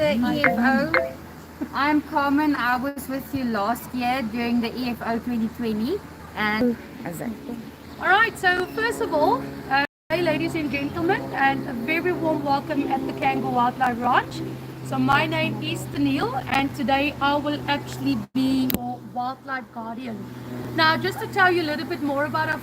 the EFO. I'm Carmen. I was with you last year during the EFO 2020. And all right, so first of all, hey ladies and gentlemen, and a very warm welcome at the Cango Wildlife Ranch. So my name is Tennille, and today I will actually be your wildlife guardian. Now, just to tell you a little bit more about our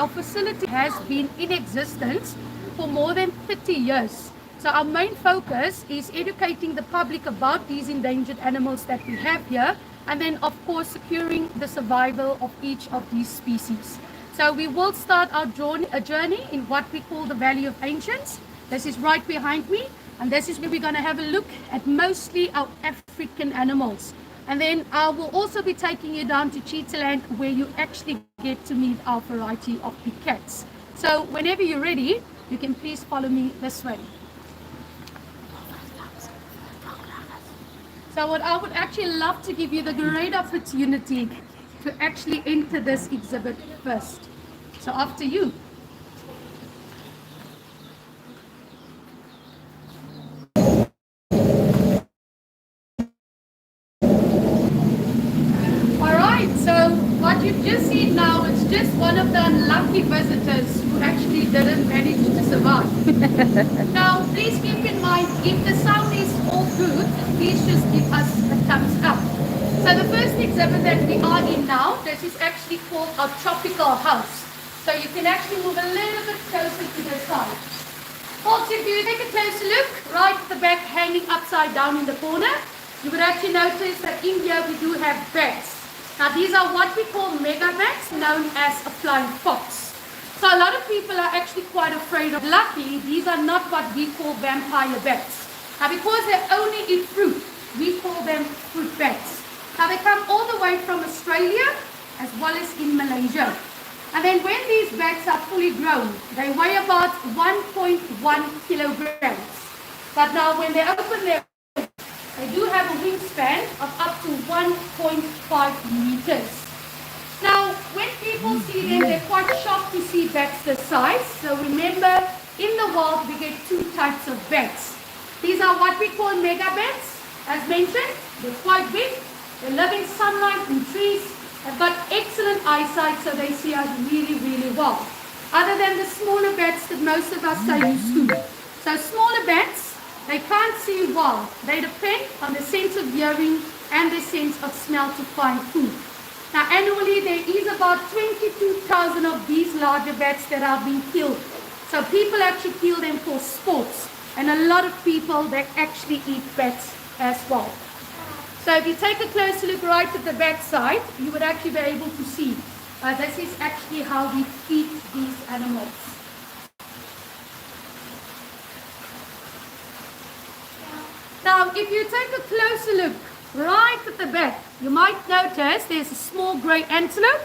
facility has been in existence for more than 30 years. So our main focus is educating the public about these endangered animals that we have here, and then of course securing the survival of each of these species. So we will start our journey in what we call the Valley of Ancients. This is right behind me, and this is where we're going to have a look at mostly our African animals. And then I will also be taking you down to Cheetah Land, where you actually get to meet our variety of big cats. So whenever you're ready, you can please follow me this way. So what I would actually love to give you the great opportunity to actually enter this exhibit first. So after you. Alright, so what you've just seen now is just one of the unlucky visitors who actually didn't manage to survive. Now, please keep in mind, if the sound is all good, please just give us a thumbs up. So the first exhibit that we are in now, this is actually called our tropical house. So you can actually move a little bit closer to the side. Folks, if you take a closer look, right at the back hanging upside down in the corner, you would actually notice that in here we do have bats. Now these are what we call mega bats, known as a flying fox. So a lot of people are actually quite afraid of. Luckily, these are not what we call vampire bats. Now because they only eat fruit, we call them fruit bats. Now they come all the way from Australia as well as in Malaysia. And then when these bats are fully grown, they weigh about 1.1 kilograms. But now when they open their eyes, they do have a wingspan of up to 1.5 meters. Now when people see them, they're quite shocked to see bats this size. So remember, in the wild we get two types of bats. These are what we call mega bats. As mentioned, they're quite big. They live in sunlight and trees. They've got excellent eyesight, so they see us really, really well. Other than the smaller bats that most of us are used to. So smaller bats, they can't see well. They depend on the sense of hearing and the sense of smell to find food. Now annually there is about 22,000 of these larger bats that are being killed. So people actually kill them for sports. And a lot of people, they actually eat bats as well. So if you take a closer look right at the back side, you would actually be able to see. This is actually how we feed these animals. Now if you take a closer look right at the back, you might notice there's a small grey antelope.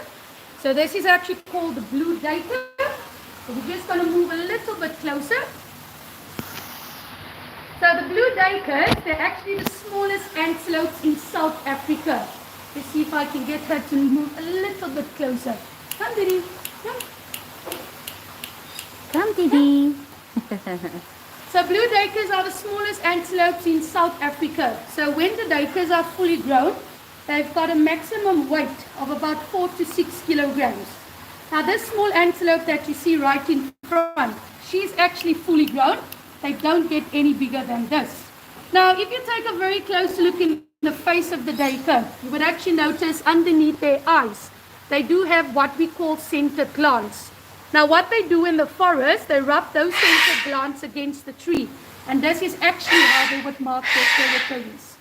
So this is actually called the blue duiker. So we're just going to move a little bit closer. So the blue duikers, they're actually the smallest antelopes in South Africa. Let's see if I can get her to move a little bit closer. Come, Didi. Come. come, Didi. So blue duikers are the smallest antelopes in South Africa. So when the duikers are fully grown, they've got a maximum weight of about 4 to 6 kilograms. Now this small antelope that you see right in front, she's actually fully grown. They don't get any bigger than this. Now, if you take a very close look in the face of the duiker, you would actually notice underneath their eyes, they do have what we call scented glands. Now, what they do in the forest, they rub those scented glands against the tree. And this is actually how they would mark their territories.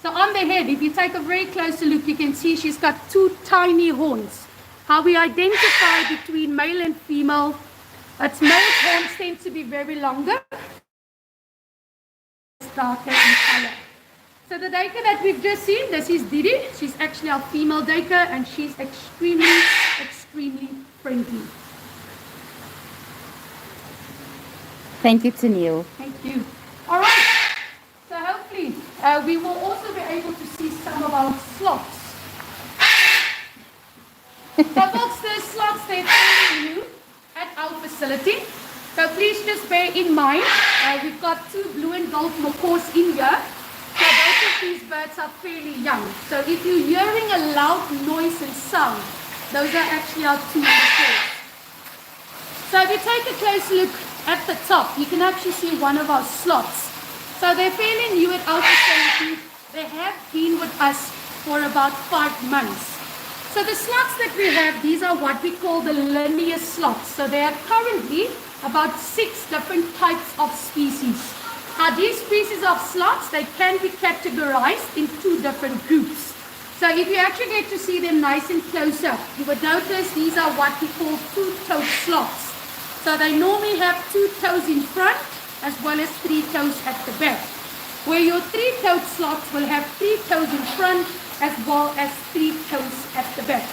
So on the head, if you take a very close look, you can see she's got two tiny horns. How we identify between male and female, its male horns tend to be very longer, darker in color. So the duiker that we've just seen, this is Didi. She's actually our female duiker, and she's extremely, extremely friendly. Thank you, Tennille. Thank you. All right. So hopefully we will also be able to see some of our sloths. So folks, the sloths, they're fairly new at our facility. So please just bear in mind, we've got 2 blue and gold macaws in here. So both of these birds are fairly young. So if you're hearing a loud noise and sound, those are actually our 2 macaws. So if you take a close look at the top, you can actually see one of our slots. So they're fairly new at our facility. They have been with us for about 5 months. So the slots that we have, these are what we call the linear slots. So there are currently about 6 different types of species. Now these species of slots, they can be categorized in 2 different groups. So if you actually get to see them nice and close up, you would notice these are what we call 2-toed slots. So they normally have 2 toes in front as well as 3 toes at the back. Where your 3-toed slots will have 3 toes in front as well as 3 toes at the back.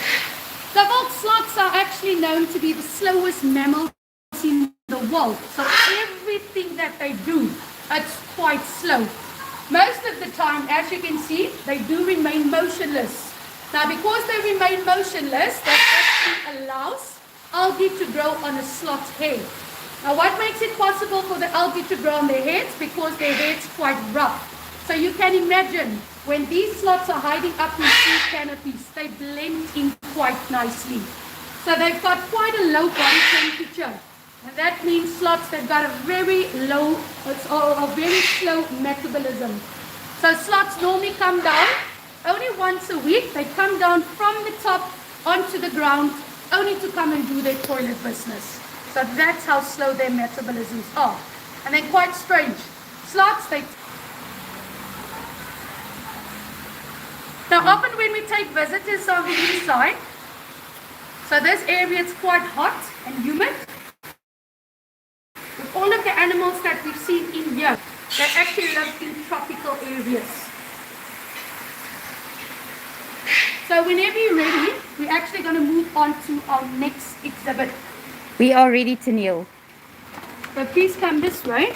So both slots are actually known to be the slowest mammals in the world. So everything that they do, it's quite slow. Most of the time, as you can see, they do remain motionless. Now because they remain motionless, that actually allows algae to grow on a slot's head. Now what makes it possible for the algae to grow on their heads? Because their head's quite rough. So you can imagine when these slots are hiding up in tree canopies, they blend in quite nicely. So they've got quite a low body temperature. And that means slots, they've got a very low, or a very slow metabolism. So slots normally come down only once a week. They come down from the top onto the ground only to come and do their toilet business. So that's how slow their metabolisms are. And they're quite strange. Slots, they... Now often when we take visitors on the inside, so this area is quite hot and humid. With all of the animals that we've seen in here, they actually live in tropical areas. So whenever you're ready, we're actually going to move on to our next exhibit. We are ready to kneel. So please come this way.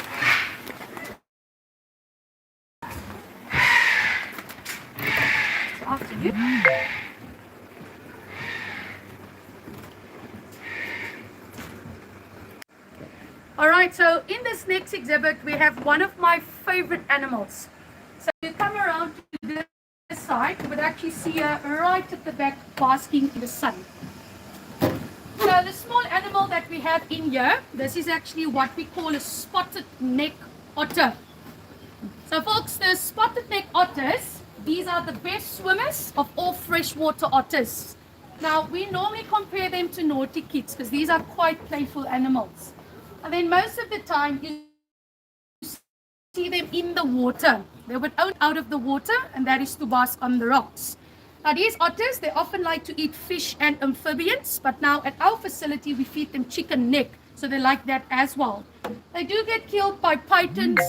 After you. Alright, so in this next exhibit, we have one of my favorite animals. So you come around to this side, you would actually see her right at the back basking in the sun. So the small animal that we have in here, this is actually what we call a spotted neck otter. So folks, the spotted neck otters, these are the best swimmers of all freshwater otters. Now we normally compare them to naughty kids because these are quite playful animals. And then most of the time you see them in the water. They would own out of the water, and that is to bask on the rocks. Now these otters, they often like to eat fish and amphibians, but now at our facility we feed them chicken neck, so they like that as well. They do get killed by pythons,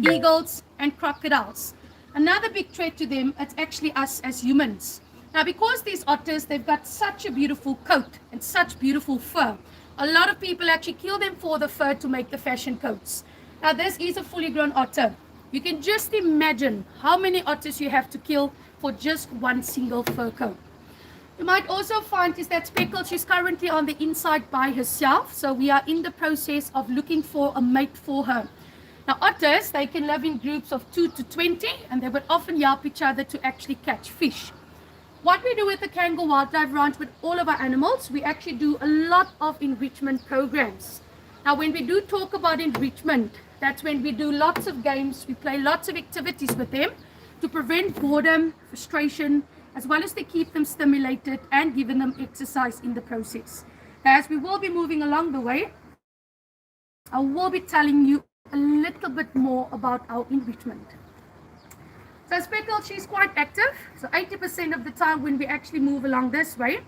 eagles and crocodiles. Another big threat to them, it's actually us as humans. Now because these otters, they've got such a beautiful coat and such beautiful fur, a lot of people actually kill them for the fur to make the fashion coats. Now this is a fully grown otter. You can just imagine how many otters you have to kill for just one single fur coat. You might also find is that Speckle, she's currently on the inside by herself. So we are in the process of looking for a mate for her. Now otters, they can live in groups of 2 to 20, and they would often help each other to actually catch fish. What we do with the Cango Wildlife Ranch with all of our animals, we actually do a lot of enrichment programs. Now when we do talk about enrichment, that's when we do lots of games, we play lots of activities with them to prevent boredom, frustration, as well as to keep them stimulated and giving them exercise in the process. As we will be moving along the way, I will be telling you a little bit more about our enrichment. So Speckle, she's quite active. So 80% of the time when we actually move along this way,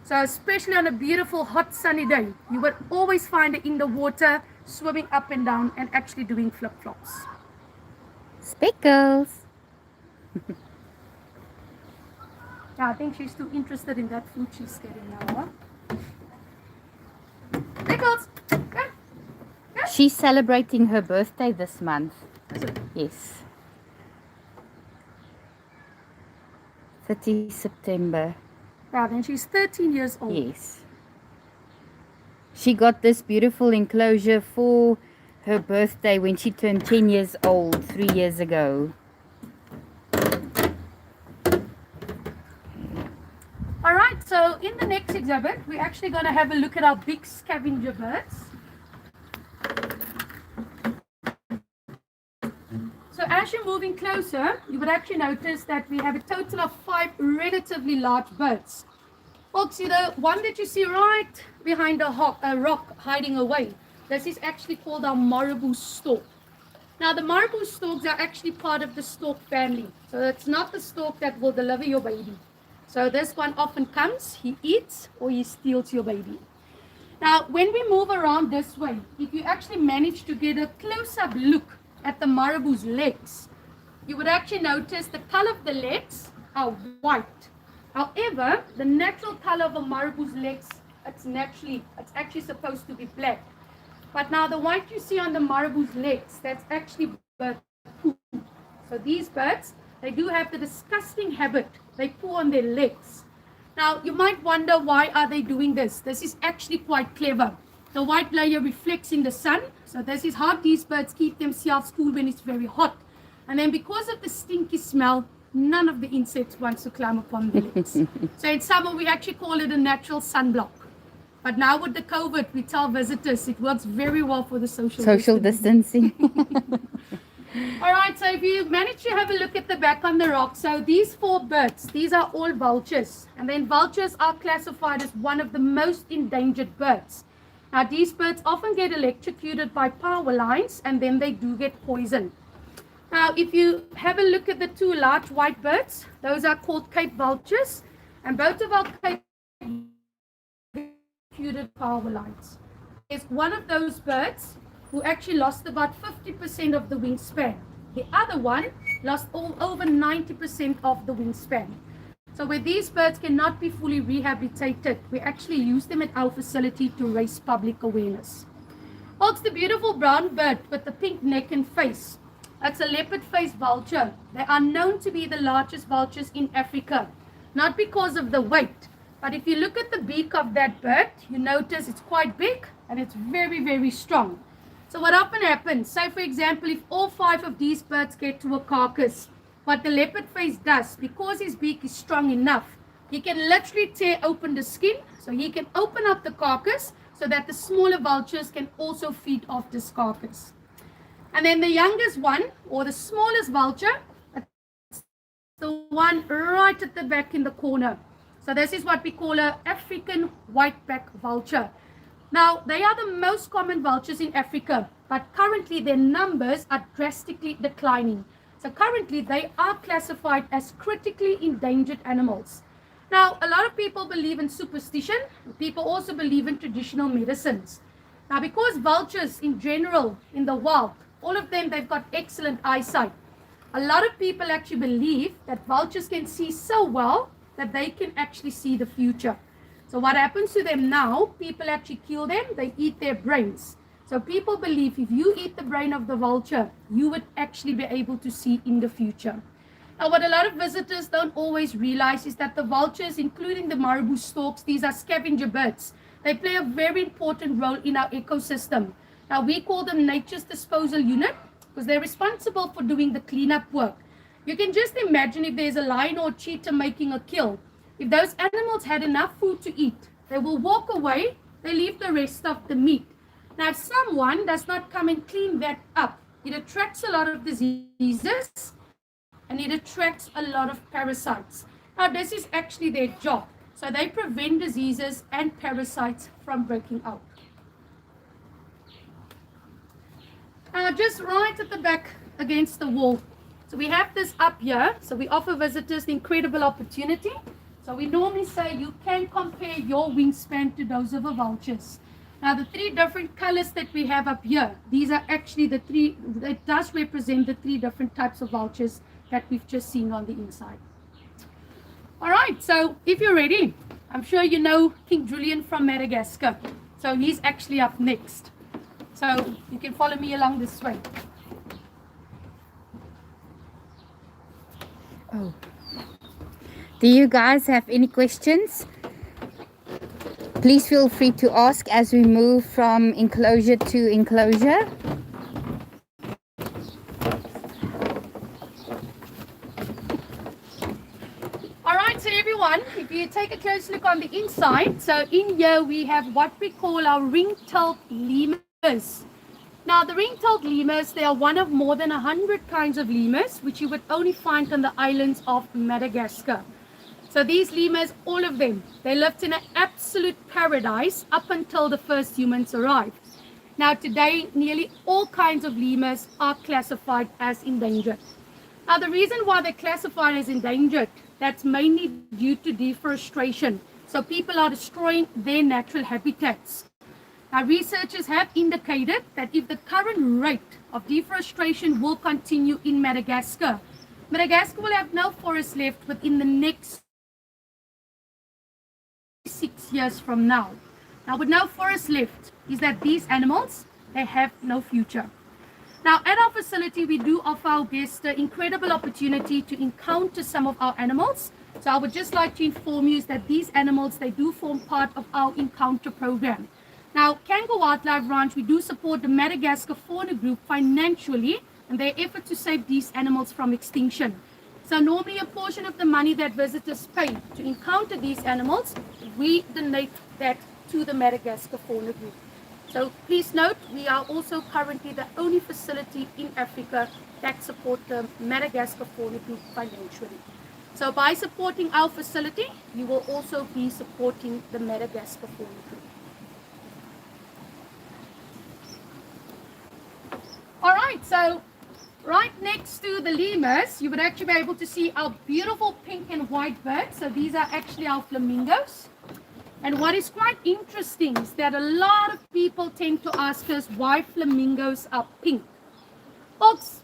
so especially on a beautiful hot sunny day, you would always find her in the water, swimming up and down and actually doing flip-flops. Speckles. Yeah, I think she's too interested in that food she's getting now. Huh? Speckles, come. She's celebrating her birthday this month. Yes. 30 September. Yeah, then she's 13 years old. Yes. She got this beautiful enclosure for her birthday when she turned 10 years old 3 years ago. All right, so in the next exhibit, we're actually going to have a look at our big scavenger birds. So as you're moving closer, you would actually notice that we have a total of 5 relatively large birds. Folks, see the one that you see right behind a rock hiding away. This is actually called our marabou stork. Now, the marabou storks are actually part of the stork family. So it's not the stork that will deliver your baby. So this one often comes, he eats, or he steals your baby. Now, when we move around this way, if you actually manage to get a close-up look at the marabou's legs, you would actually notice the color of the legs are white. However, the natural color of a marabou's legs, it's actually supposed to be black. But now the white you see on the marabou's legs, that's actually bird poo. So these birds, they do have the disgusting habit, they poo on their legs. Now you might wonder, why are they doing this? This is actually quite clever. The white layer reflects in the sun, so this is how these birds keep themselves cool when it's very hot. And then because of the stinky smell, none of the insects wants to climb upon the legs. So in summer, we actually call it a natural sunblock. But now with the COVID, we tell visitors it works very well for the social distancing. All right, so if you manage to have a look at the back on the rock, so these 4 birds, these are all vultures. And then vultures are classified as one of the most endangered birds. Now, these birds often get electrocuted by power lines, and then they do get poisoned. Now, if you have a look at the 2 large white birds, those are called Cape vultures, and both of our Cape electrocuted power lines. There's one of those birds who actually lost about 50% of the wingspan. The other one lost over 90% of the wingspan. So where these birds cannot be fully rehabilitated, we actually use them at our facility to raise public awareness. Folks, the beautiful brown bird with the pink neck and face, that's a leopard-faced vulture. They are known to be the largest vultures in Africa, not because of the weight, but if you look at the beak of that bird, you notice it's quite big and it's very, very strong. So what often happens, say for example, if all 5 of these birds get to a carcass, what the leopard face does, because his beak is strong enough, he can literally tear open the skin, so he can open up the carcass so that the smaller vultures can also feed off this carcass. And then the youngest one, or the smallest vulture, it's the one right at the back in the corner. So this is what we call an African whiteback vulture. Now, they are the most common vultures in Africa, but currently their numbers are drastically declining. So currently they are classified as critically endangered animals. Now, a lot of people believe in superstition. People also believe in traditional medicines. Now, because vultures in general in the wild, all of them, they've got excellent eyesight. A lot of people actually believe that vultures can see so well that they can actually see the future. So what happens to them now, people actually kill them, they eat their brains. So people believe if you eat the brain of the vulture, you would actually be able to see in the future. Now, what a lot of visitors don't always realize is that the vultures, including the marabou storks, these are scavenger birds. They play a very important role in our ecosystem. Now, we call them nature's disposal unit because they're responsible for doing the cleanup work. You can just imagine if there's a lion or cheetah making a kill. If those animals had enough food to eat, they will walk away, they leave the rest of the meat. Now, if someone does not come and clean that up, it attracts a lot of diseases and it attracts a lot of parasites. Now, this is actually their job. So they prevent diseases and parasites from breaking out. Now, just right at the back against the wall. So we have this up here. So we offer visitors the incredible opportunity. So we normally say you can compare your wingspan to those of a vulture's. Now, the 3 different colors that we have up here, these are actually the 3, it does represent the 3 different types of vultures that we've just seen on the inside. All right, so if you're ready, I'm sure you know King Julien from Madagascar. So he's actually up next. So you can follow me along this way. Oh. Do you guys have any questions? Please feel free to ask as we move from enclosure to enclosure. All right, so everyone, if you take a close look on the inside, so in here we have what we call our ring-tailed lemurs. Now, the ring-tailed lemurs, they are one of more than 100 kinds of lemurs, which you would only find on the islands of Madagascar. So these lemurs, all of them, they lived in an absolute paradise up until the first humans arrived. Now, today, nearly all kinds of lemurs are classified as endangered. Now, the reason why they're classified as endangered, that's mainly due to deforestation. So people are destroying their natural habitats. Now, researchers have indicated that if the current rate of deforestation will continue in Madagascar, Madagascar will have no forest left within the next 6 years from now. Now, with no forest left, is that these animals, they have no future. Now, at our facility, we do offer our guests the incredible opportunity to encounter some of our animals. So I would just like to inform you that these animals, they do form part of our encounter program. Now, Cango Wildlife Ranch, we do support the Madagascar Fauna Group financially in their effort to save these animals from extinction. So normally a portion of the money that visitors pay to encounter these animals, we donate that to the Madagascar Fauna Group. So please note, we are also currently the only facility in Africa that support the Madagascar Fauna Group financially. So by supporting our facility, you will also be supporting the Madagascar Fauna Group. All right, so right next to the lemurs, you would actually be able to see our beautiful pink and white birds. So these are actually our flamingos. And what is quite interesting is that a lot of people tend to ask us why flamingos are pink. Folks,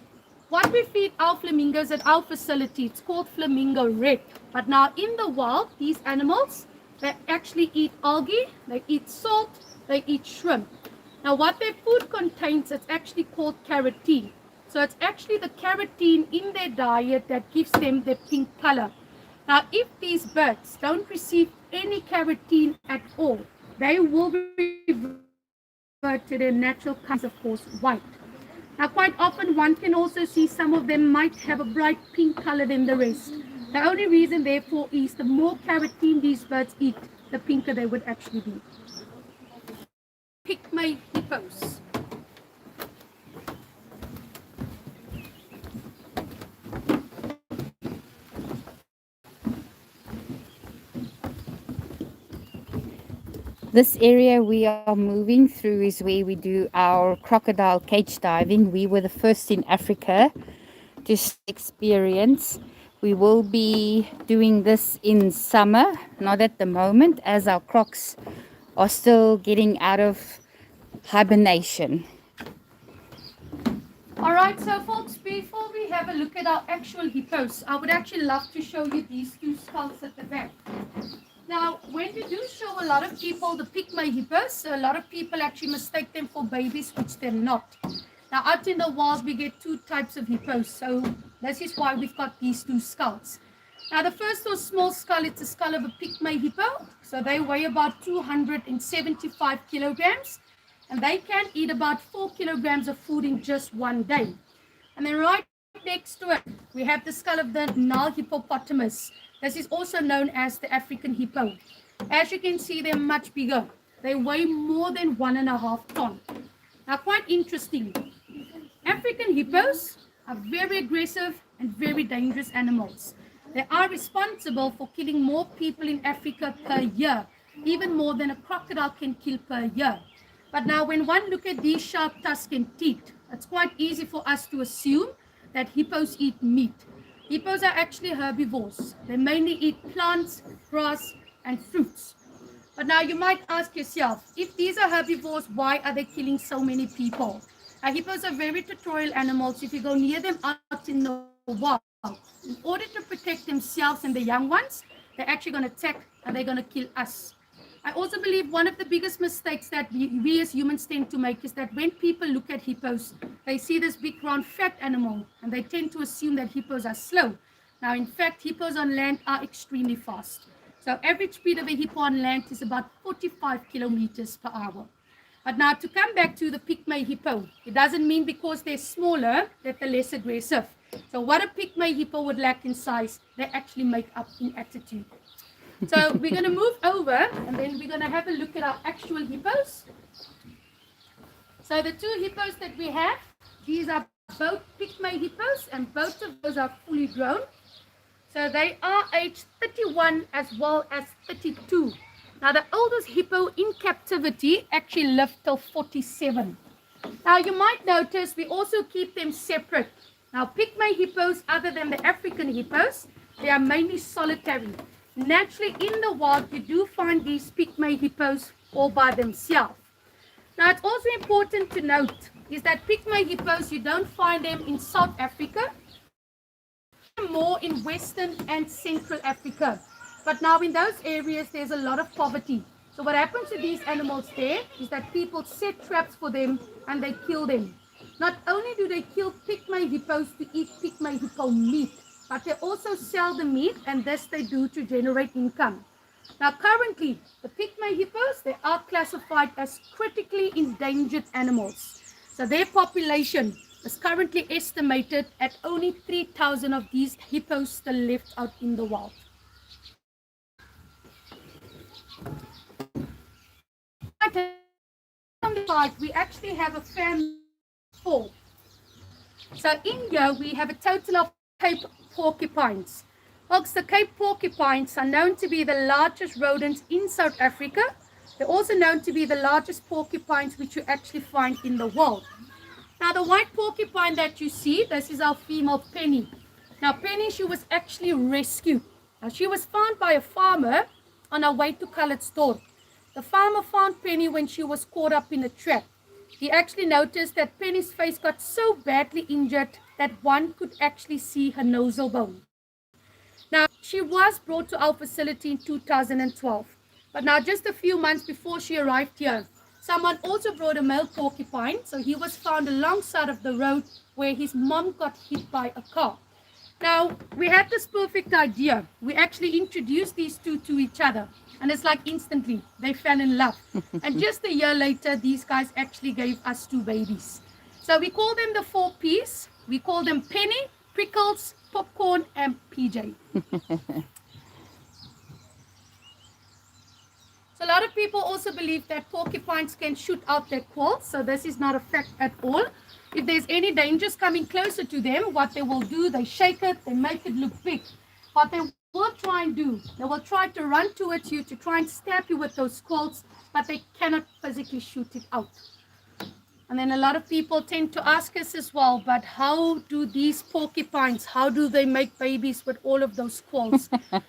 what we feed our flamingos at our facility, it's called flamingo red. But now in the wild, these animals, they actually eat algae, they eat salt, they eat shrimp. Now what their food contains, it's actually called carotene. So it's actually the carotene in their diet that gives them their pink color. Now if these birds don't receive any carotene at all, they will revert to their natural colors, of course, white. Now quite often one can also see some of them might have a bright pink color than the rest. The only reason therefore is the more carotene these birds eat, the pinker they would actually be. Pygmy Hippos. This area we are moving through is where we do our crocodile cage diving. We were the first in Africa to experience. We will be doing this in summer, not at the moment, as our crocs are still getting out of hibernation. All right, so folks, before we have a look at our actual hippos, I would actually love to show you these two skulls at the back. Now, when we do show a lot of people the Pygmy Hippos, a lot of people actually mistake them for babies, which they're not. Now, out in the wild, we get two types of hippos, so this is why we've got these two skulls. Now, the first or small skull, it's a skull of a Pygmy Hippo, so they weigh about 275 kilograms, and they can eat about 4 kilograms of food in just one day. And then right next to it, we have the skull of the Nile hippopotamus. This is also known as the African hippo. As you can see, they're much bigger. They weigh more than 1.5 tons. Now, quite interesting. African hippos are very aggressive and very dangerous animals. They are responsible for killing more people in Africa per year, even more than a crocodile can kill per year. But now, when one look at these sharp tusks and teeth, it's quite easy for us to assume that hippos eat meat. Hippos are actually herbivores. They mainly eat plants, grass, and fruits. But now you might ask yourself, if these are herbivores, why are they killing so many people? Hippos are very territorial animals. If you go near them out in the wild, in order to protect themselves and the young ones, they're actually going to attack and they're going to kill us. I also believe one of the biggest mistakes that we as humans tend to make is that when people look at hippos, they see this big round fat animal and they tend to assume that hippos are slow. Now, in fact, hippos on land are extremely fast. So average speed of a hippo on land is about 45 kilometers per hour. But now to come back to the Pygmy hippo, it doesn't mean because they're smaller that they're less aggressive. So what a Pygmy hippo would lack in size, they actually make up in attitude. So we're going to move over and then we're going to have a look at our actual hippos. So the two hippos that we have, these are both Pygmy hippos and both of those are fully grown. So they are aged 31 as well as 32. Now the oldest hippo in captivity actually lived till 47. Now you might notice we also keep them separate. Now Pygmy hippos, other than the African hippos, they are mainly solitary. Naturally in the wild you do find these Pygmy hippos all by themselves. Now it's also important to note is that Pygmy hippos, you don't find them in South Africa, more in Western and Central Africa. But now in those areas there's a lot of poverty. So what happens to these animals there is that people set traps for them and they kill them. Not only do they kill Pygmy hippos to eat Pygmy hippo meat, but they also sell the meat, and this they do to generate income. Now currently the Pygmy hippos, they are classified as critically endangered animals. So their population is currently estimated at only 3,000 of these hippos still left out in the wild. On the side, we actually have a family of 4. So in here we have a total of Cape porcupines. Folks, the Cape porcupines are known to be the largest rodents in South Africa. They're also known to be the largest porcupines which you actually find in the world. Now the white porcupine that you see, this is our female Penny. Now Penny, she was actually rescued. Now she was found by a farmer on her way to Calitzdorp. The farmer found Penny when she was caught up in a trap. He actually noticed that Penny's face got so badly injured that one could actually see her nasal bone. Now she was brought to our facility in 2012. But now just a few months before she arrived here, someone also brought a male porcupine, so he was found alongside of the road where his mom got hit by a car. Now, we had this perfect idea. We actually introduced these two to each other, and it's like instantly, they fell in love. And just a year later, these guys actually gave us 2 babies. So we call them the 4 Ps. We call them Penny, Prickles, Popcorn, and PJ. So a lot of people also believe that porcupines can shoot out their quills. So this is not a fact at all. If there's any dangers coming closer to them, what they will do, they shake it, they make it look big. What they will try and do, they will try to run towards you to try and stab you with those quills, but they cannot physically shoot it out. And then a lot of people tend to ask us as well, but how do these porcupines, how do they make babies with all of those quills?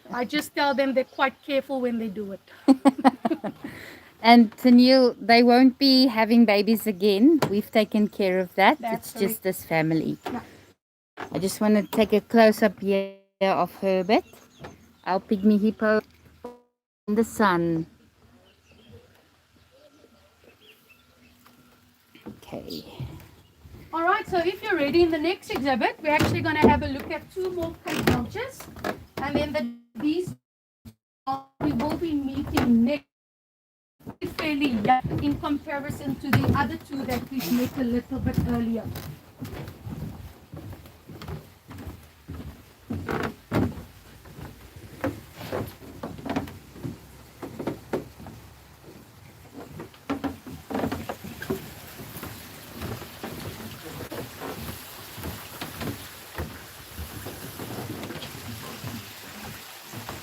I just tell them they're quite careful when they do it. And Tennille, they won't be having babies again. We've taken care of that. That's it's just this family. Yeah. I just want to take a close-up here of Herbert, our Pygmy hippo in the sun. Okay. All right, so if you're ready in the next exhibit, we're actually going to have a look at 2 more Cape vultures. And then these we will be meeting next. Fairly young in comparison to the other 2 that we've met a little bit earlier.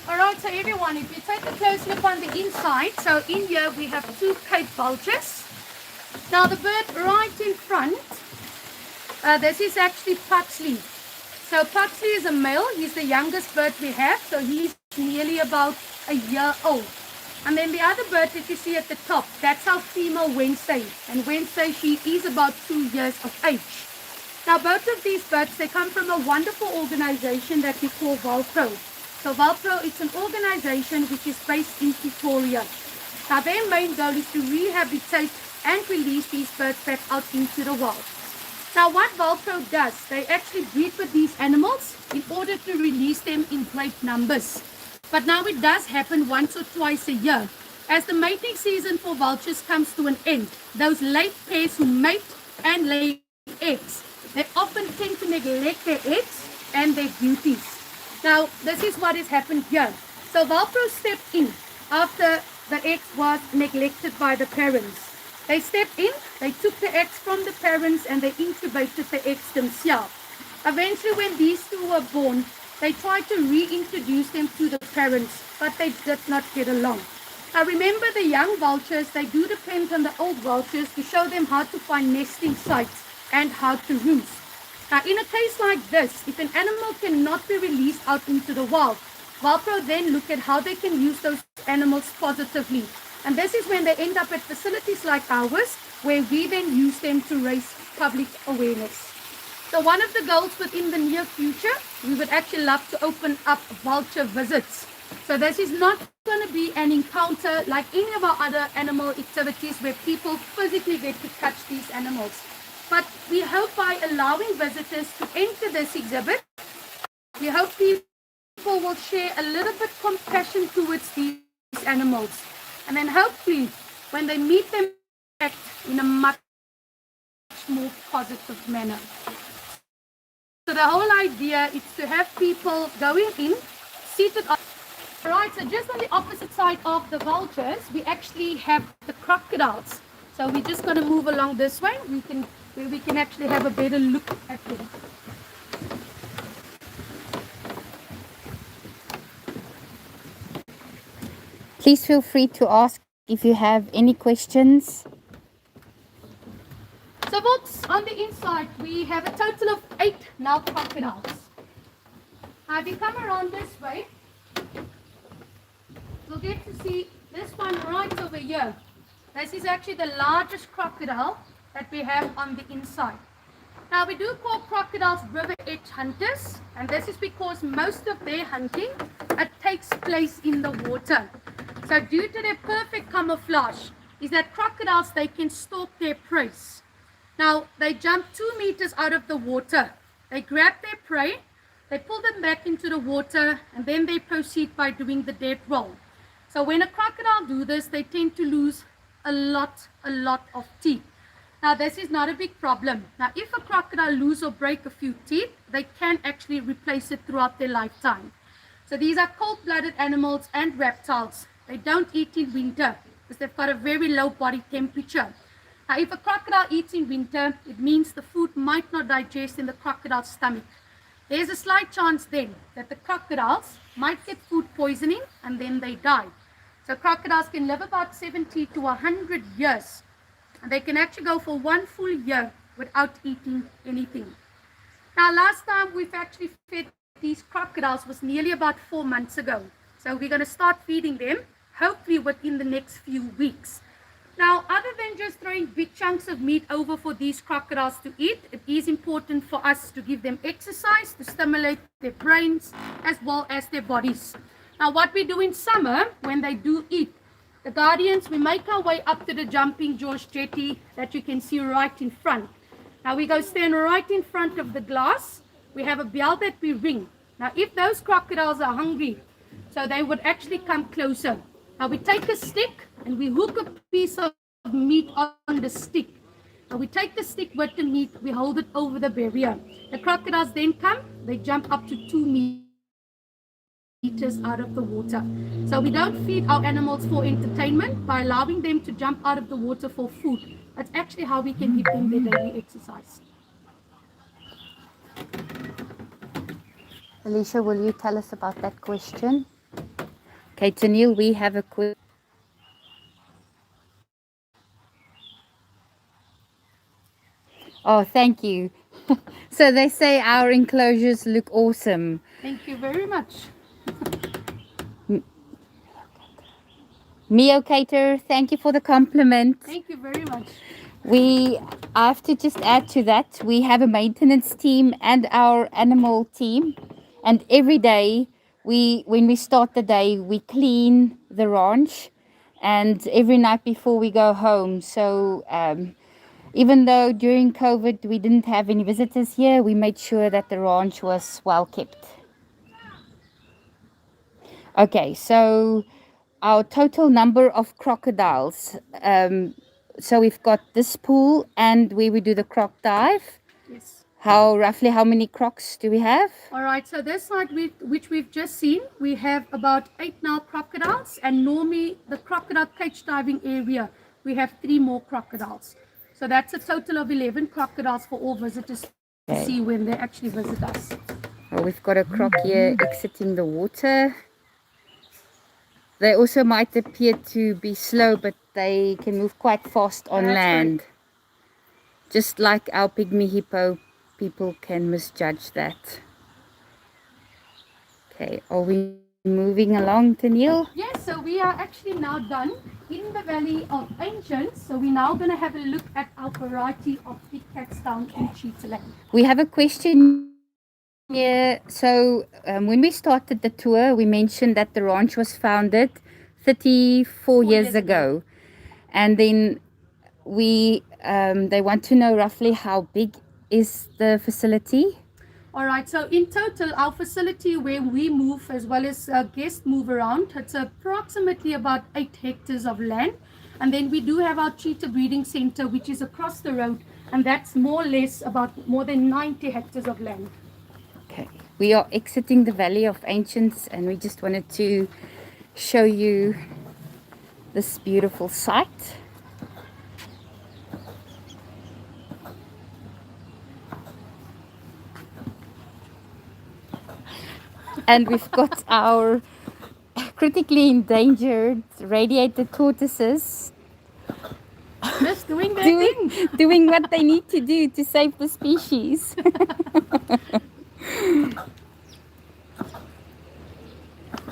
Alright, so everyone, if you take a close look on the inside, so in here we have 2 Cape vultures. Now the bird right in front, this is actually Pugsley. So Pugsley is a male, he's the youngest bird we have, so he's nearly about a year old. And then the other bird that you see at the top, that's our female Wednesday. And Wednesday, she is about 2 years of age. Now both of these birds, they come from a wonderful organization that we call Vultro. So Vultro is an organization which is based in Pretoria. Now their main goal is to rehabilitate and release these birds back out into the wild. Now what Vultro does, they actually breed with these animals in order to release them in great numbers. But now it does happen once or twice a year. As the mating season for vultures comes to an end, those late pairs who mate and lay eggs, they often tend to neglect their eggs and their beauties. Now, this is what has happened here. So Valpro stepped in after the eggs was neglected by the parents. They stepped in, they took the eggs from the parents and they incubated the eggs themselves. Eventually, when these two were born, they tried to reintroduce them to the parents, but they did not get along. Now remember, the young vultures, they do depend on the old vultures to show them how to find nesting sites and how to roost. Now in a case like this, if an animal cannot be released out into the wild, Valpro then look at how they can use those animals positively. And this is when they end up at facilities like ours, where we then use them to raise public awareness. So one of the goals within the near future, we would actually love to open up vulture visits. So this is not going to be an encounter like any of our other animal activities where people physically get to touch these animals. But we hope by allowing visitors to enter this exhibit, we hope people will share a little bit compassion towards these animals. And then hopefully when they meet them, act in a much more positive manner. So the whole idea is to have people going in, seated on. Right, so just on the opposite side of the vultures, we actually have the crocodiles. So we're just going to move along this way. Where we can actually have a better look at them. Please feel free to ask if you have any questions. So folks, on the inside, we have a total of 8 now crocodiles. Now if you come around this way, you'll get to see this one right over here. This is actually the largest crocodile that we have on the inside. Now we do call crocodiles river edge hunters, and this is because most of their hunting takes place in the water. So due to their perfect camouflage, is that crocodiles, they can stalk their prey. Now they jump 2 meters out of the water, they grab their prey, they pull them back into the water, and then they proceed by doing the dead roll. So when a crocodile do this, they tend to lose a lot of teeth. Now this is not a big problem. Now if a crocodile lose or break a few teeth, they can actually replace it throughout their lifetime. So these are cold-blooded animals and reptiles. They don't eat in winter because they've got a very low body temperature. Now if a crocodile eats in winter, it means the food might not digest in the crocodile's stomach. There's a slight chance then that the crocodiles might get food poisoning and then they die. So crocodiles can live about 70 to 100 years. And they can actually go for 1 full year without eating anything. Now last time we've actually fed these crocodiles was nearly about 4 months ago. So we're going to start feeding them, hopefully within the next few weeks. Now, other than just throwing big chunks of meat over for these crocodiles to eat, it is important for us to give them exercise to stimulate their brains as well as their bodies. Now, what we do in summer, when they do eat, the guardians, we make our way up to the jumping George jetty that you can see right in front. Now, we go stand right in front of the glass. We have a bell that we ring. Now, if those crocodiles are hungry, so they would actually come closer. Now we take a stick and we hook a piece of meat on the stick. Now we take the stick with the meat, we hold it over the barrier. The crocodiles then come, they jump up to 2 meters out of the water. So we don't feed our animals for entertainment by allowing them to jump out of the water for food. That's actually how we can give them their daily exercise. Alicia, will you tell us about that question? Okay, Tennille, we have a question. Oh, thank you. So they say our enclosures look awesome. Thank you very much. Mio Cater, thank you for the compliment. Thank you very much. I have to just add to that, we have a maintenance team and our animal team, and every day when we start the day, we clean the ranch, and every night before we go home. So even though during COVID we didn't have any visitors here, we made sure that the ranch was well kept. Okay, so our total number of crocodiles. So we've got this pool and where we do the croc dive. Yes. Roughly how many crocs do we have? All right, so this side which we've just seen, we have about 8 now crocodiles, and normally the crocodile cage diving area, we have 3 more crocodiles. So that's a total of 11 crocodiles for all visitors to see when they actually visit us. Well, we've got a croc here exiting the water. They also might appear to be slow, but they can move quite fast on land. Great. Just like our pygmy hippo, people can misjudge that. Okay, are we moving along, Tennille? Yes, so we are actually now done in the Valley of Ancients. So we're now going to have a look at our variety of big cats down in Cheetah Land. We have a question here. So when we started the tour, we mentioned that the ranch was founded 34 years ago. And then they want to know roughly how big is the facility? All right, so in total, our facility where we move as well as guests move around, it's approximately about 8 hectares of land. And then we do have our cheetah breeding center, which is across the road, and that's more or less about more than 90 hectares of land. Okay, we are exiting the Valley of Ancients, and we just wanted to show you this beautiful site. And we've got our critically endangered radiated tortoises just doing their thing. Doing what they need to do to save the species.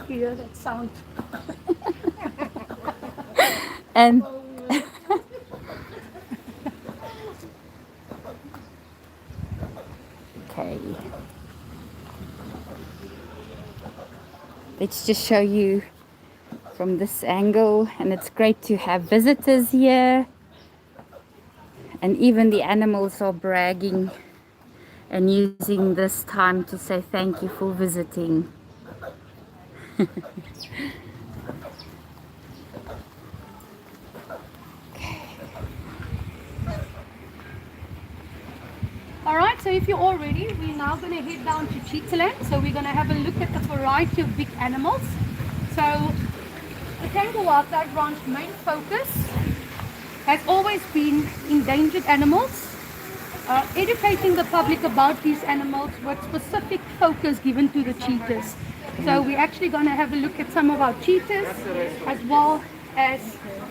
Hear that sound. And okay, let's just show you from this angle, and it's great to have visitors here, and even the animals are bragging and using this time to say thank you for visiting. All right, so if you're all ready, we're now going to head down to Cheetah Land. So we're going to have a look at the variety of big animals. So the Cango Wildlife Ranch main focus has always been endangered animals, educating the public about these animals with specific focus given to the cheetahs. So we're actually going to have a look at some of our cheetahs as well as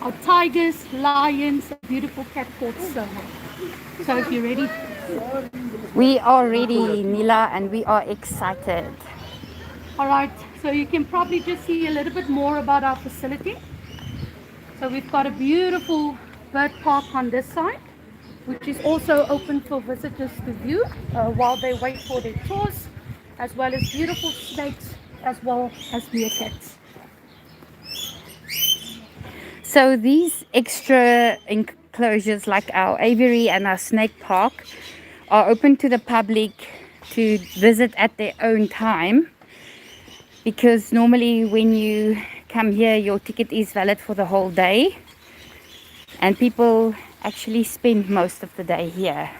our tigers, lions, a beautiful cat called Silver. So if you're ready. We are ready, Nila, and we are excited. All right, so you can probably just see a little bit more about our facility. So we've got a beautiful bird park on this side, which is also open for visitors to view while they wait for their tours, as well as beautiful snakes, as well as meerkats. So these extra enclosures like our aviary and our snake park are open to the public to visit at their own time, because normally when you come here your ticket is valid for the whole day, and people actually spend most of the day here,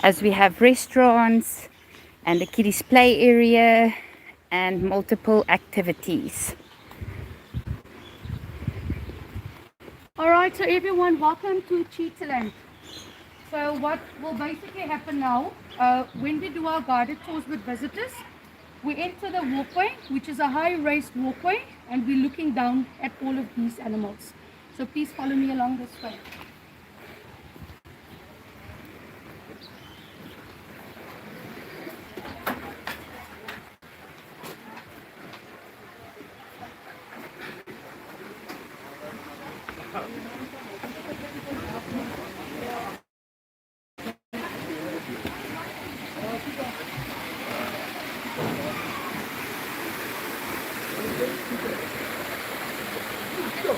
as we have restaurants and a kiddies play area and multiple activities. Alright, so everyone, welcome to Cheetah Land. So what will basically happen now, when we do our guided tours with visitors, we enter the walkway, which is a high raised walkway, and we're looking down at all of these animals. So please follow me along this way.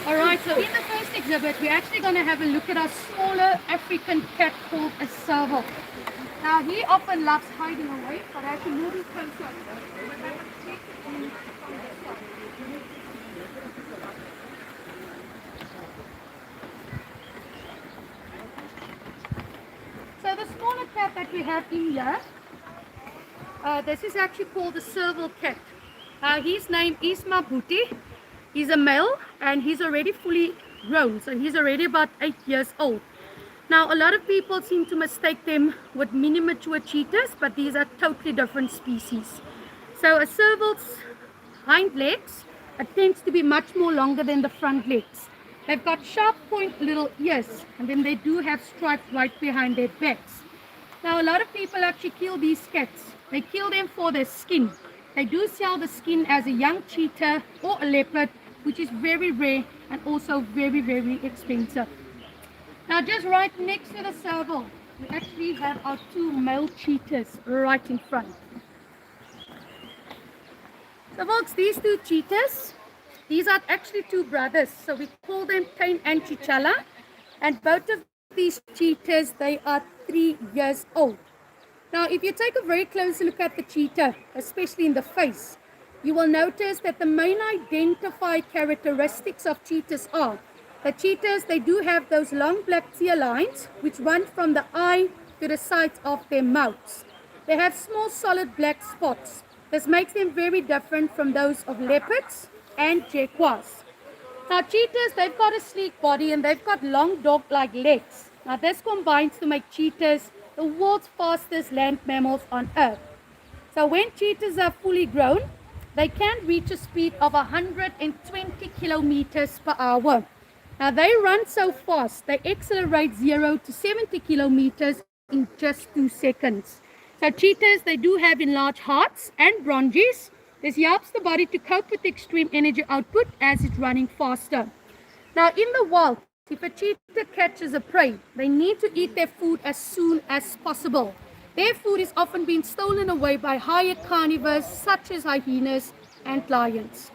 Alright, so in the first exhibit, we're actually going to have a look at our smaller African cat called a serval. Now he often loves hiding away, but as you move him closer, so the smaller cat that we have in here, this is actually called the serval cat. His name is Mabuti. He's a male and he's already fully grown, so he's already about 8 years old. Now a lot of people seem to mistake them with mini-mature cheetahs, but these are totally different species. So a serval's hind legs, it tends to be much more longer than the front legs. They've got sharp point little ears, and then they do have stripes right behind their backs. Now a lot of people actually kill these cats. They kill them for their skin. They do sell the skin as a young cheetah or a leopard, which is very rare and also very, very expensive. Now just right next to the serval, we actually have our 2 male cheetahs right in front. So folks, these 2 cheetahs, these are actually 2 brothers. So we call them Tane and Chichala. And both of these cheetahs, they are 3 years old. Now if you take a very close look at the cheetah, especially in the face, you will notice that the main identified characteristics of cheetahs are the cheetahs, they do have those long black tear lines which run from the eye to the sides of their mouths. They have small solid black spots. This makes them very different from those of leopards and jaguars. Now cheetahs, they've got a sleek body and they've got long dog-like legs. Now this combines to make cheetahs the world's fastest land mammals on earth. So when cheetahs are fully grown, they can reach a speed of 120 kilometers per hour. Now they run so fast, they accelerate 0 to 70 kilometers in just 2 seconds. So cheetahs, they do have enlarged hearts and bronchies. This helps the body to cope with extreme energy output as it's running faster. Now in the wild, if a cheetah catches a prey, they need to eat their food as soon as possible. Their food is often being stolen away by higher carnivores such as hyenas and lions.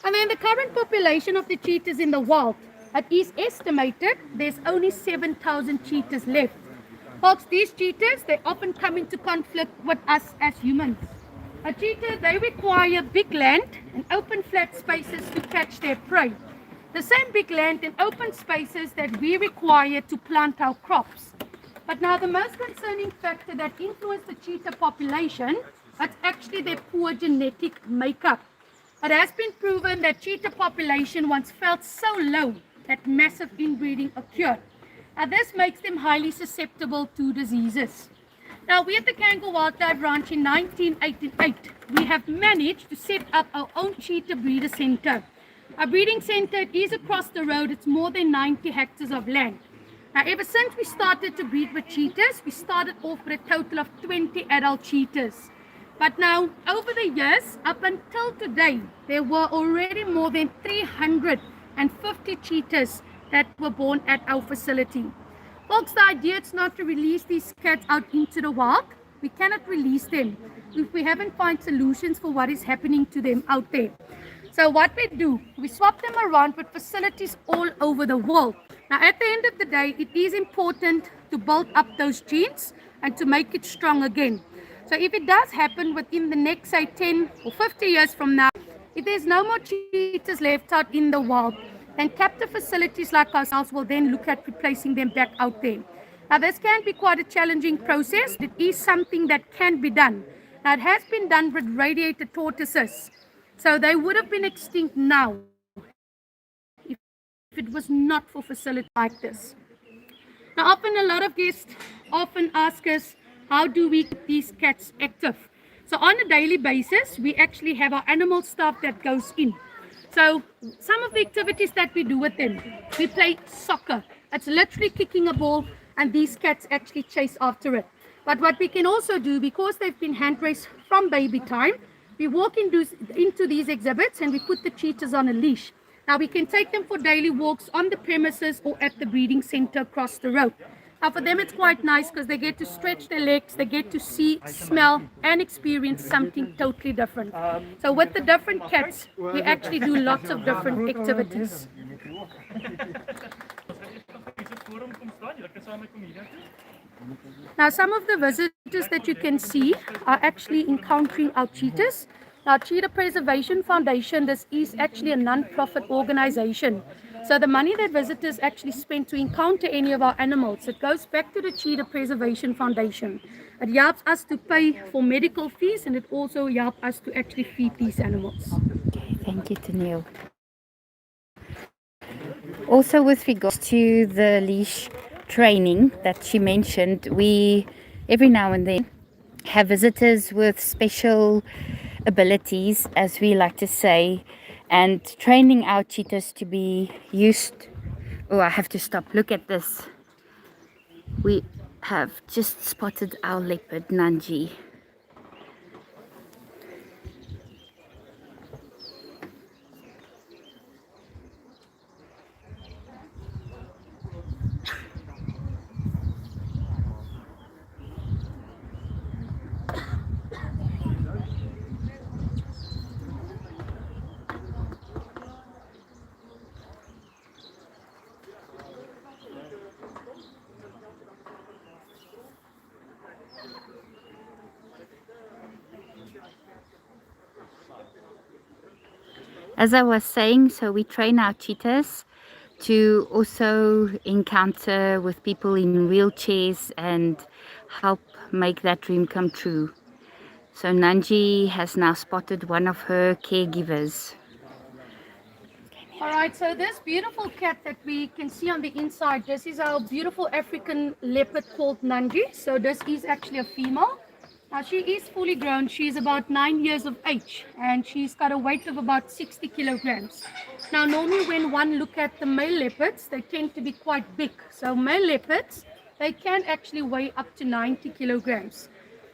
And then the current population of the cheetahs in the wild, it is estimated there's only 7,000 cheetahs left. Folks, these cheetahs, they often come into conflict with us as humans. A cheetah, they require big land and open flat spaces to catch their prey. The same big land and open spaces that we require to plant our crops. But now the most concerning factor that influences the cheetah population, it's actually their poor genetic makeup. It has been proven that cheetah population once felt so low that massive inbreeding occurred. Now this makes them highly susceptible to diseases. Now we at the Cango Wildlife Ranch in 1988, we have managed to set up our own cheetah breeder center. Our breeding center is across the road. It's more than 90 hectares of land. Now ever since we started to breed with cheetahs, we started off with a total of 20 adult cheetahs. But now, over the years, up until today, there were already more than 350 cheetahs that were born at our facility. Folks, the idea is not to release these cats out into the wild. We cannot release them if we haven't found solutions for what is happening to them out there. So what we do, we swap them around with facilities all over the world. Now at the end of the day, it is important to build up those genes and to make it strong again. So if it does happen within the next, say, 10 or 50 years from now, if there's no more cheetahs left out in the wild, then captive facilities like ourselves will then look at replacing them back out there. Now this can be quite a challenging process. It is something that can be done. Now it has been done with radiated tortoises. So they would have been extinct now if it was not for facilities like this. Now often a lot of guests often ask us, how do we keep these cats active? So on a daily basis, we actually have our animal staff that goes in. So some of the activities that we do with them, we play soccer. It's literally kicking a ball and these cats actually chase after it. But what we can also do, because they've been hand raised from baby time, we walk into these exhibits and we put the cheetahs on a leash. Now we can take them for daily walks on the premises or at the breeding center across the road. Now for them it's quite nice because they get to stretch their legs, they get to see, smell and experience something totally different. So with the different cats, we actually do lots of different activities. Now, some of the visitors that you can see are actually encountering our cheetahs. Now, Cheetah Preservation Foundation, this is actually a non-profit organization. So the money that visitors actually spend to encounter any of our animals, it goes back to the Cheetah Preservation Foundation. It helps us to pay for medical fees, and it also helps us to actually feed these animals. Okay, thank you, Tennille. Also, with regards to the leash training that she mentioned, we every now and then have visitors with special abilities, as we like to say, and training our cheetahs to be used. Oh, I have to stop. Look at this. We have just spotted our leopard, Nanji. As I was saying, so we train our cheetahs to also encounter with people in wheelchairs and help make that dream come true. So Nanji has now spotted one of her caregivers. All right, so this beautiful cat that we can see on the inside, this is our beautiful African leopard called Nanji. So this is actually a female. Now she is fully grown. She's about 9 years of age, and she's got a weight of about 60 kilograms. Now normally when one look at the male leopards, they tend to be quite big. So male leopards, they can actually weigh up to 90 kilograms.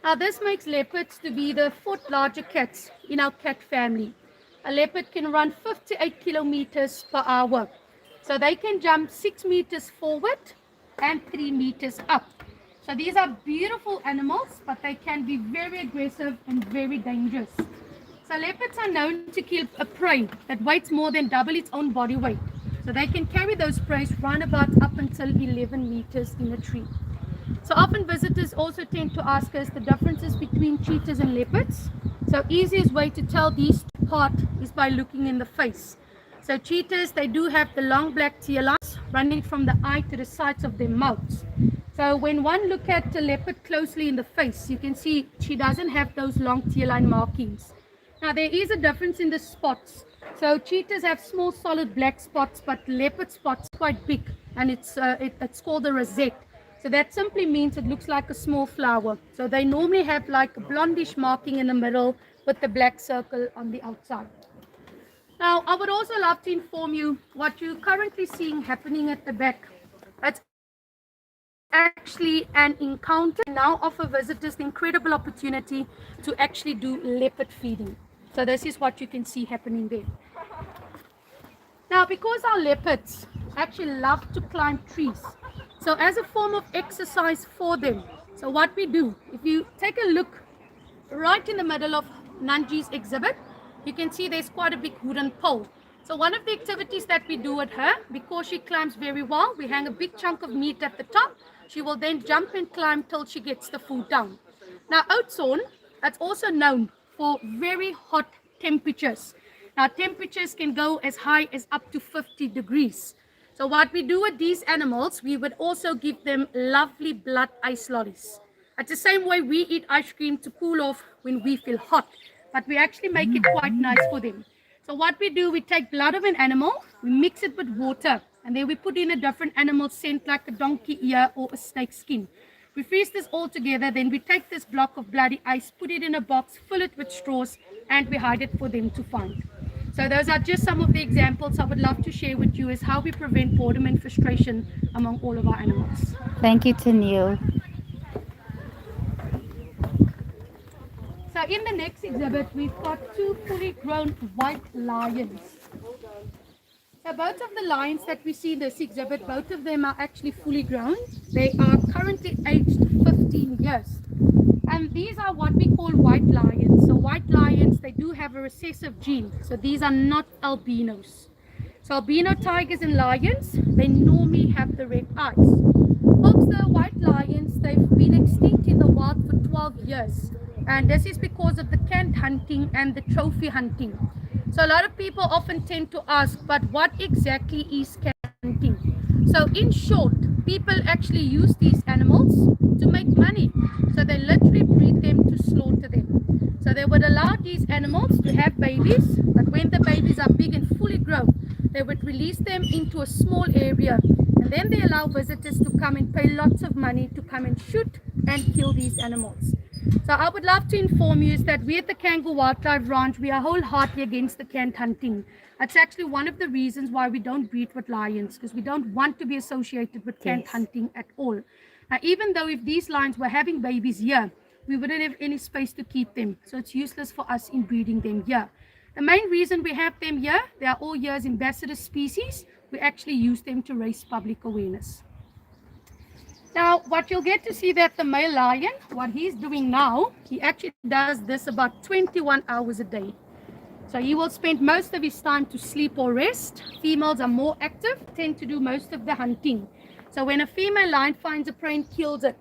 Now this makes leopards to be the fourth larger cats in our cat family. A leopard can run 58 kilometers per hour. So they can jump 6 meters forward and 3 meters up. So these are beautiful animals, but they can be very aggressive and very dangerous. So leopards are known to kill a prey that weighs more than double its own body weight. So they can carry those prey roundabout up until 11 meters in a tree. So often visitors also tend to ask us the differences between cheetahs and leopards. So easiest way to tell these two apart is by looking in the face. So cheetahs, they do have the long black tear lines running from the eye to the sides of their mouths. So when one look at the leopard closely in the face, you can see she doesn't have those long tear line markings. Now there is a difference in the spots. So cheetahs have small solid black spots, but leopard spots quite big, and it's called a rosette. So that simply means it looks like a small flower. So they normally have like a blondish marking in the middle with the black circle on the outside. Now, I would also love to inform you what you're currently seeing happening at the back. That's actually an encounter. Now offer visitors the incredible opportunity to actually do leopard feeding. So this is what you can see happening there. Now, because our leopards actually love to climb trees, so as a form of exercise for them, so what we do, if you take a look right in the middle of Nanji's exhibit, you can see there's quite a big wooden pole. So one of the activities that we do with her, because she climbs very well, we hang a big chunk of meat at the top. She will then jump and climb till she gets the food down. Now oatzorn, that's also known for very hot temperatures. Now temperatures can go as high as up to 50 degrees. So what we do with these animals, we would also give them lovely blood ice lollies. It's the same way we eat ice cream to cool off when we feel hot, but we actually make it quite nice for them. So what we do, we take blood of an animal, we mix it with water, and then we put in a different animal scent like a donkey ear or a snake skin. We freeze this all together, then we take this block of bloody ice, put it in a box, fill it with straws, and we hide it for them to find. So those are just some of the examples I would love to share with you is how we prevent boredom and frustration among all of our animals. Thank you, Tennille. So in the next exhibit, we've got two fully grown white lions. So both of the lions that we see in this exhibit, both of them are actually fully grown. They are currently aged 15 years. And these are what we call white lions. So white lions, they do have a recessive gene. So these are not albinos. So albino tigers and lions, they normally have the red eyes. Folks, the white lions, they've been extinct in the wild for 12 years. And this is because of the canned hunting and the trophy hunting. So a lot of people often tend to ask, but what exactly is canned hunting? So in short, people actually use these animals to make money. So they literally breed them to slaughter them. So they would allow these animals to have babies, but when the babies are big and fully grown, they would release them into a small area, and then they allow visitors to come and pay lots of money to come and shoot and kill these animals. So I would love to inform you is that we at the Cango Wildlife Ranch, we are wholeheartedly against the canned hunting. That's actually one of the reasons why we don't breed with lions, because we don't want to be associated with canned hunting at all. Now, even though if these lions were having babies here, we wouldn't have any space to keep them. So it's useless for us in breeding them here. The main reason we have them here, they are all here as ambassador species. We actually use them to raise public awareness. Now, what you'll get to see that the male lion, what he's doing now, he actually does this about 21 hours a day. So he will spend most of his time to sleep or rest. Females are more active, tend to do most of the hunting. So when a female lion finds a prey and kills it,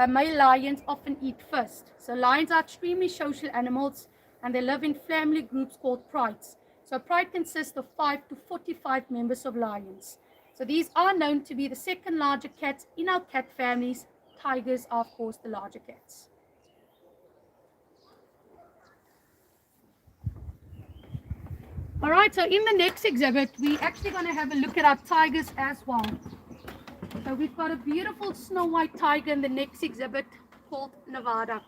male lions often eat first. So lions are extremely social animals, and they live in family groups called prides. So a pride consists of 5 to 45 members of lions. So these are known to be the second larger cats in our cat families. Tigers are, of course, the larger cats. All right, so in the next exhibit, we're actually going to have a look at our tigers as well. So we've got a beautiful snow white tiger in the next exhibit called Nevada.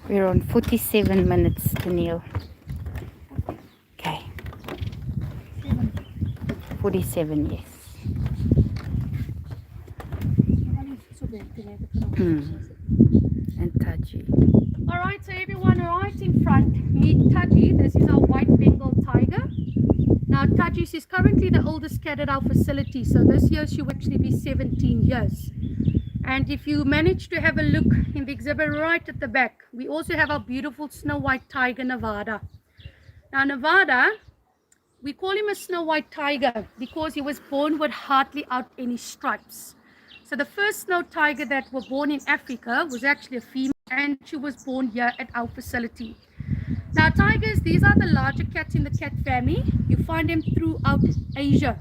We're on 47 minutes, Daniel. Okay. 47, yes. And Taji. All right, so everyone right in front, meet Taji. This is our white Bengal tiger. Now, Taji is currently the oldest cat at our facility. So this year she will actually be 17 years. And if you manage to have a look in the exhibit right at the back, we also have our beautiful snow white tiger, Nevada. Now, Nevada, we call him a snow white tiger because he was born with hardly out any stripes. So the first snow tiger that were born in Africa was actually a female, and she was born here at our facility. Now, tigers, these are the larger cats in the cat family. You find them throughout Asia.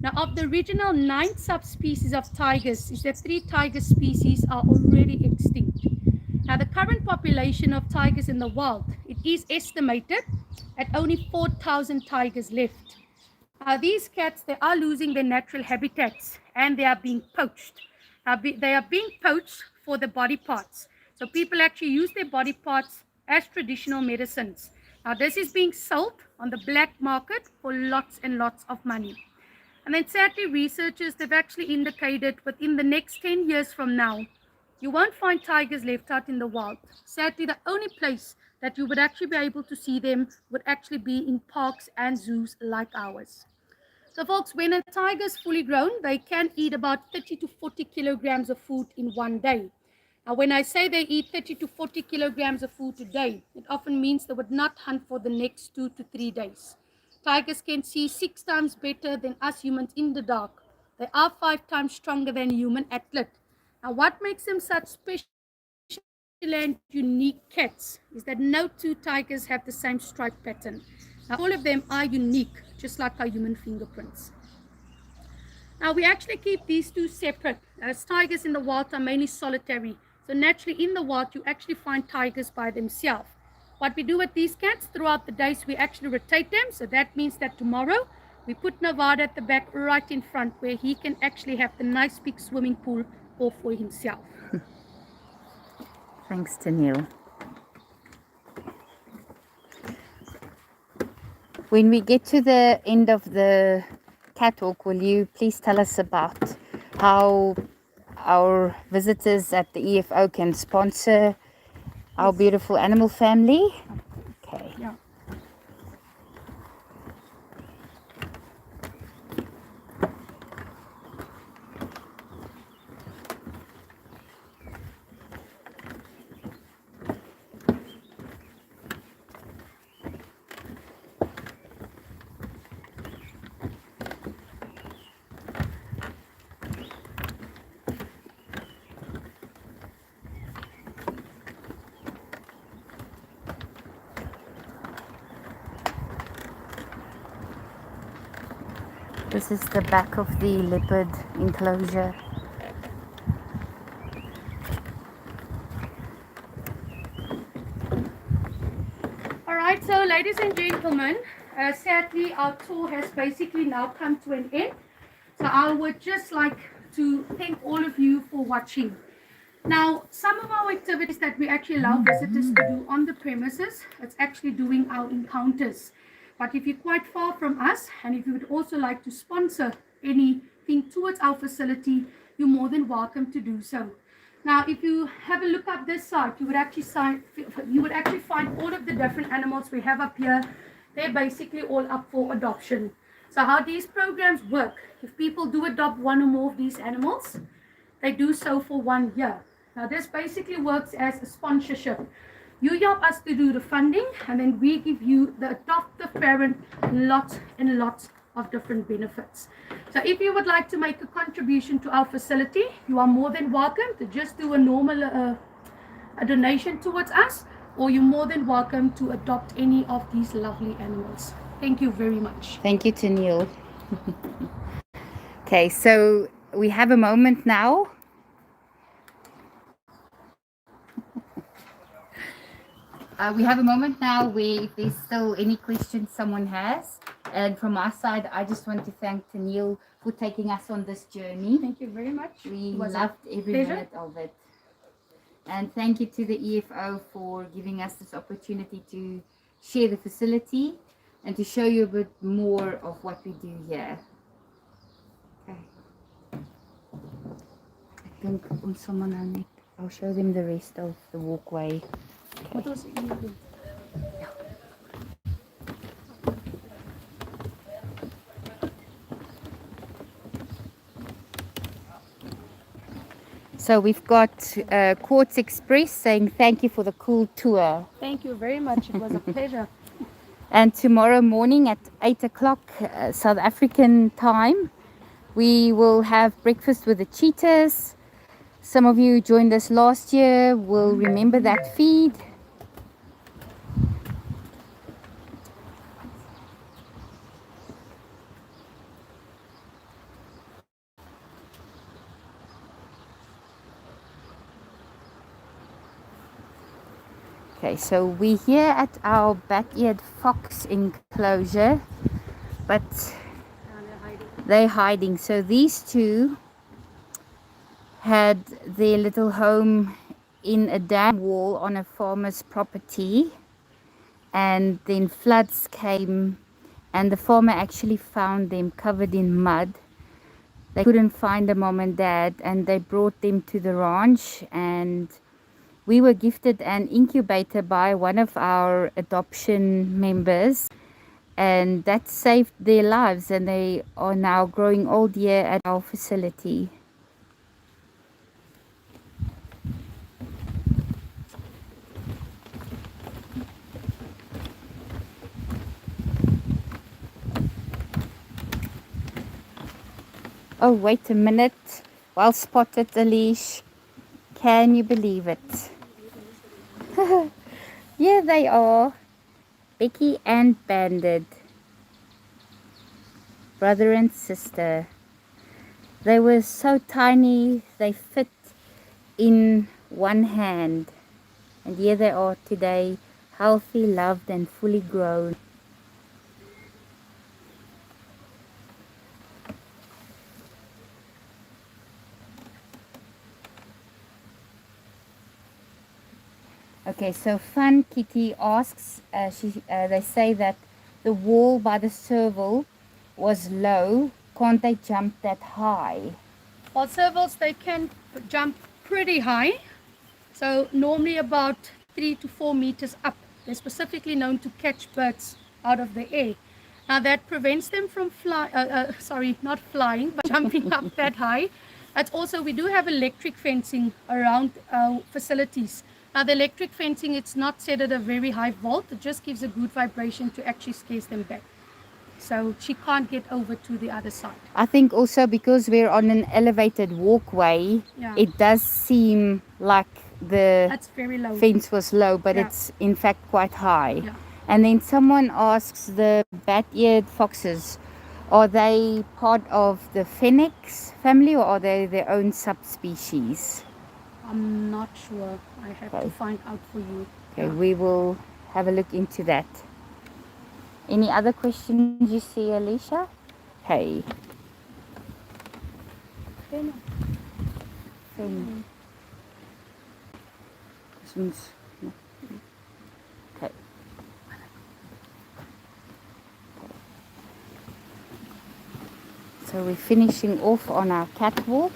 Now, of the original 9 subspecies of tigers, is that 3 tiger species are already extinct. Now, the current population of tigers in the wild, it is estimated at only 4,000 tigers left. Now, these cats, they are losing their natural habitats, and they are being poached. They are being poached for the body parts. So people actually use their body parts as traditional medicines. Now, this is being sold on the black market for lots and lots of money. And then sadly, researchers have actually indicated within the next 10 years from now, you won't find tigers left out in the wild. Sadly, the only place that you would actually be able to see them would actually be in parks and zoos like ours. So folks, when a tiger is fully grown, they can eat about 30 to 40 kilograms of food in one day. Now, when I say they eat 30 to 40 kilograms of food a day, it often means they would not hunt for the next 2 to 3 days. Tigers can see 6 times better than us humans in the dark. They are 5 times stronger than a human athlete. Now, what makes them such special and unique cats is that no 2 tigers have the same stripe pattern. Now, all of them are unique, just like our human fingerprints. Now, we actually keep these 2 separate, as tigers in the wild are mainly solitary. So naturally, in the wild, you actually find tigers by themselves. What we do with these cats throughout the days, we actually rotate them. So that means that tomorrow, we put Nevada at the back right in front, where he can actually have the nice big swimming pool all for himself. Thanks, Daniel. When we get to the end of the cat talk, will you please tell us about how our visitors at the EFO can sponsor our beautiful animal family? Okay. Yeah. This is the back of the leopard enclosure. Alright, so ladies and gentlemen, sadly our tour has basically now come to an end. So I would just like to thank all of you for watching. Now, some of our activities that we actually allow visitors to do on the premises, it's actually doing our encounters. But if you're quite far from us, and if you would also like to sponsor anything towards our facility, you're more than welcome to do so. Now, if you have a look up this site, you would actually find all of the different animals we have up here. They're basically all up for adoption. So how these programs work, if people do adopt one or more of these animals, they do so for 1 year. Now, this basically works as a sponsorship. You help us to do the funding, and then we give you, the adoptive parent, lots and lots of different benefits. So if you would like to make a contribution to our facility, you are more than welcome to just do a normal a donation towards us, or you're more than welcome to adopt any of these lovely animals. Thank you very much. Thank you, Tennille. Okay, so we have a moment now. We have a moment now where if there's still any questions someone has. And from our side, I just want to thank Tennille for taking us on this journey. Thank you very much. We loved every minute of it. And thank you to the EFO for giving us this opportunity to share the facility and to show you a bit more of what we do here. Okay. I think I'll show them the rest of the walkway. What was it? So we've got Quartz Express saying thank you for the cool tour. Thank you very much. It was a pleasure. And tomorrow morning at 8 o'clock South African time, we will have breakfast with the cheetahs. Some of you joined us last year will remember that feed. Okay, so we're here at our bat-eared fox enclosure, but they're hiding. So these two had their little home in a dam wall on a farmer's property, and then floods came and the farmer actually found them covered in mud. They couldn't find the mom and dad, and they brought them to the ranch, and we were gifted an incubator by one of our adoption members, and that saved their lives, and they are now growing old here at our facility. Oh, wait a minute. Well spotted, Alish. Can you believe it? Here they are. Becky and Bandit. Brother and sister. They were so tiny, they fit in one hand. And here they are today, healthy, loved, and fully grown. Okay, so Fun Kitty asks, they say that the wall by the serval was low. Can't they jump that high? Well, servals, they can jump pretty high. So normally about 3 to 4 meters up. They're specifically known to catch birds out of the air. Now that prevents them from not flying, but jumping up that high. That's also, we do have electric fencing around our facilities. Now the electric fencing, it's not set at a very high volt. It just gives a good vibration to actually scare them back. So she can't get over to the other side. I think also because we're on an elevated walkway, it does seem like that's very low. Fence was low, but it's in fact quite high. And then someone asks, the bat-eared foxes, Are they part of the Phoenix family or are they their own subspecies? I'm not sure. I have to Okay. find out for you. Okay, we will have a look into that. Any other questions you see, Alicia? Okay. Questions? No. Okay. So we're finishing off on our catwalk.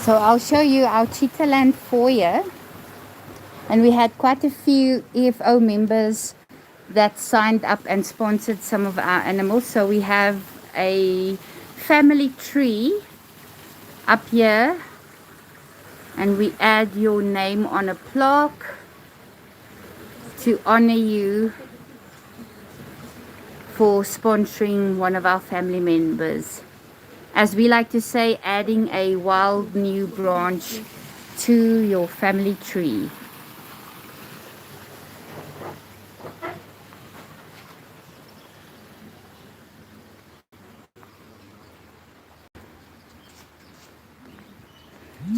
So I'll show you our Cheetah Land foyer. And we had quite a few EFO members that signed up and sponsored some of our animals. So we have a family tree up here. And we add your name on a plaque to honor you for sponsoring one of our family members. As we like to say, adding a wild new branch to your family tree.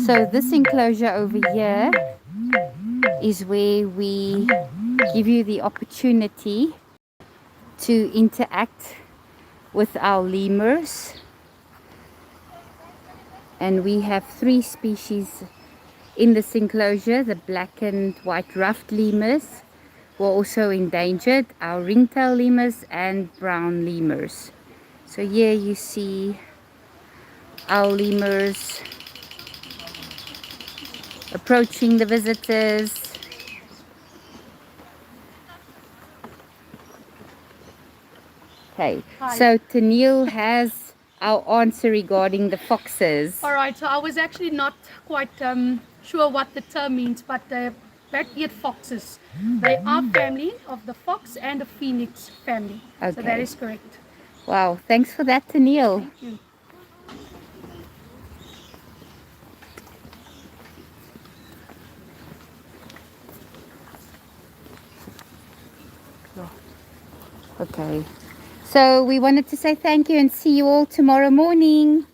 So this enclosure over here is where we give you the opportunity to interact with our lemurs. And we have 3 species in this enclosure. The black and white ruffed lemurs were also endangered, our ringtail lemurs and brown lemurs. So here you see our lemurs approaching the visitors. Okay, Hi. so Tennille has our answer regarding the foxes. All right, so I was actually not quite sure what the term means, but the black-eared foxes, they are family of the fox and the phoenix family. So that Okay. is correct. Wow, thanks for that, Tennille. Thank you. Okay, so we wanted to say thank you and see you all tomorrow morning.